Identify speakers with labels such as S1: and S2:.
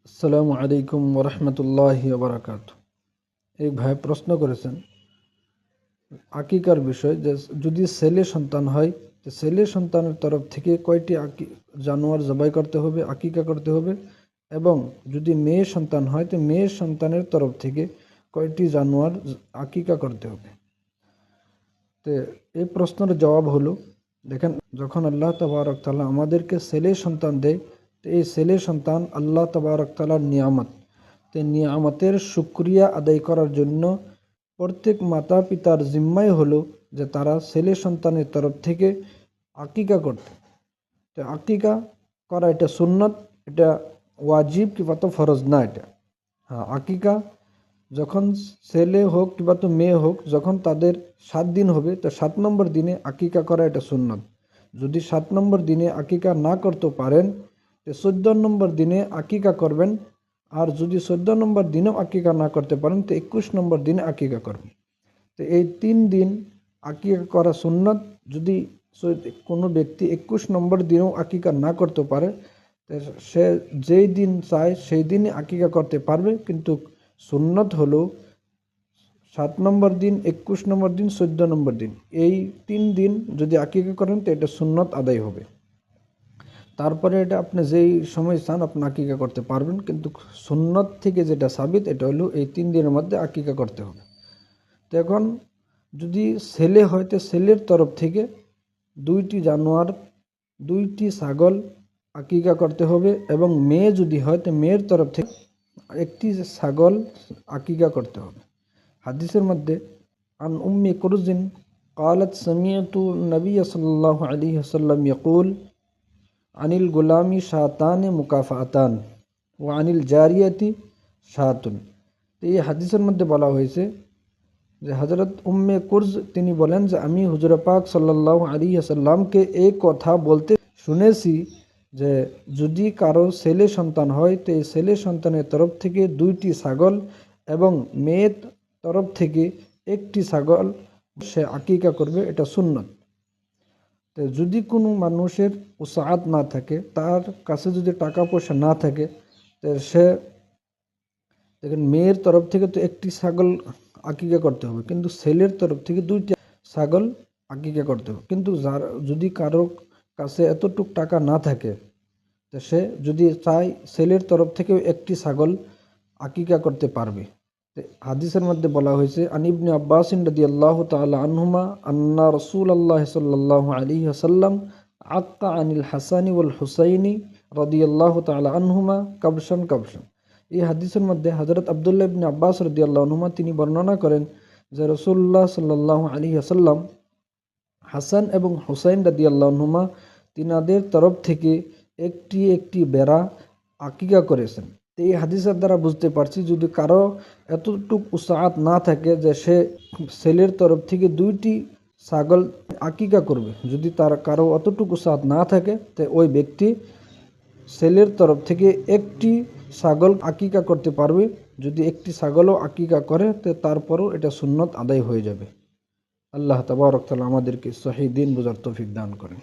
S1: আসসালামু আলাইকুম ওরহমতুল্লাহি ওবরাকাতু। এক ভাই প্রশ্ন করেছেন আকিকার বিষয়, যে যদি ছেলে সন্তান হয় তো ছেলে সন্তানের তরফ থেকে কয়টি জানোয়ার জবাই করতে হবে, আকিকা করতে হবে, এবং যদি মেয়ে সন্তান হয় তো মেয়ে সন্তানের তরফ থেকে কয়টি জানোয়ার আকিকা করতে হবে। তো এই প্রশ্নের জবাব হলো, দেখেন, যখন আল্লাহ তাবারক তাআলা আমাদেরকে ছেলে সন্তান দেয়, তো এই ছেলে সন্তান আল্লাহ তাবারক তাআলার নিয়ামত। তো নিয়ামতের শুকরিয়া আদায় করার জন্য প্রত্যেক মাতা পিতার জিম্মাই হলো যে তারা ছেলে সন্তানের তরফ থেকে আকিকা করতে। তো আকিকা করা এটা সুন্নত, এটা ওয়াজিব কিংবা তো ফরজ না। এটা হ্যাঁ, আকিকা যখন ছেলে হোক কিংবা তো মেয়ে হোক, যখন তাদের 7 দিন হবে তো 7 নম্বর দিনে আকিকা করা এটা সুন্নত। যদি 7 নম্বর দিনে আকিকা না করতে পারেন তো 14 নম্বর দিনে আকিকা করবেন, আর যদি 14 নম্বর দিনেও আকিকা না করতে পারেন তো 21 নম্বর দিনে আকিকা করবেন। তো এই 3 দিন আকিকা করা সুন্নত। যদি কোনো ব্যক্তি 21 নম্বর দিনেও আকিকা না করতে পারে তো সে যেই দিন চায় সেই দিনই আকিকা করতে পারবে, কিন্তু সুন্নত হলো 7 নম্বর দিন, 21 নম্বর দিন, 14 নম্বর দিন, এই 3 দিন যদি আকিকা করেন তো এটা সুন্নত আদায় হবে। তারপরে এটা আপনি যেই সময় চান আপনি আকিকা করতে পারবেন, কিন্তু সুন্নত থেকে যেটা সাবিত এটা হলো এই 3 দিনের মধ্যে আকিকা করতে হবে। তো এখন যদি ছেলে হয় তো ছেলের তরফ থেকে 2টি জানোয়ার, 2টি ছাগল আকিকা করতে হবে, এবং মেয়ে যদি হয় তো মেয়ের তরফ থেকে 1টি ছাগল আকিকা করতে হবে। হাদিসের মধ্যে আন উম্মি কুরজিন قالت سمعت النبي صلى الله عليه وسلم يقول আনিল গুলামি শাতানে মুকাফাতান ও আনিল জারিয়াতি শাতুন। এই হাদিসের মধ্যে বলা হয়েছে যে হযরত উম্মে কুরজ তিনি বলেন যে আমি হুজুর পাক সাল্লাল্লাহু আলাইহি ওয়াসাল্লামকে এই কথা বলতে শুনেছি যে যদি কারো ছেলে সন্তান হয় তো এই ছেলে সন্তানের তরফ থেকে 2টি ছাগল এবং মেয়ের তরফ থেকে 1টি ছাগল সে আকিকা করবে, এটা সুন্নত। তো যদি কোনো মানুষের উসাআত না থাকে, তার কাছে যদি টাকা পয়সা না থাকে, তো সে দেখেন মেয়ের তরফ থেকে তো 1টি ছাগল আকিকা করতে হবে, কিন্তু ছেলের তরফ থেকে 2টি ছাগল আকিকা করতে হবে। কিন্তু যদি কারো কাছে এতটুক টাকা না থাকে তো সে যদি চায় ছেলের তরফ থেকেও 1টি ছাগল আকিকা করতে পারবে। হাদিসের মধ্যে বলা হয়েছে আন ইবনে আব্বাস রাদিয়াল্লাহু তাআলা আনহুমা আন্না রাসূলুল্লাহ সাল্লাল্লাহু আলাইহি ওয়াসাল্লাম আক্কা আনিল হাসানি ওয়াল হুসাইনি রাদিয়াল্লাহু তাআলা আনহুমা কাবশান কাবশান। এই হাদিসের মধ্যে হযরত আব্দুল্লাহ ইবনে আব্বাস রাদিয়াল্লাহু আনহুমা তিনি বর্ণনা করেন যে রাসূলুল্লাহ সাল্লাল্লাহু আলাইহি ওয়াসাল্লাম হাসান এবং হুসাইন রাদিয়াল্লাহু আনহুমা তিনাদের তরফ থেকে একটি একটি বেড়া আকিকা করেছেন। এই হাদিসের দ্বারা বুঝতে পারছি যদি কারো এতটুক উসাআত না থাকে যে সে ছেলের তরফ থেকে 2টি ছাগল আকিকা করবে, যদি তার কারো অতটুকু উসাআত না থাকে তো ওই ব্যক্তি ছেলের তরফ থেকে 1টি ছাগল আকিকা করতে পারবে। যদি 1টি ছাগলও আকিকা করে তো তারপরও এটা সুন্নত আদায় হয়ে যাবে। আল্লাহ তাবারক তাআলা আমাদেরকে সহিহ দ্বীন বোঝার তৌফিক দান করেন।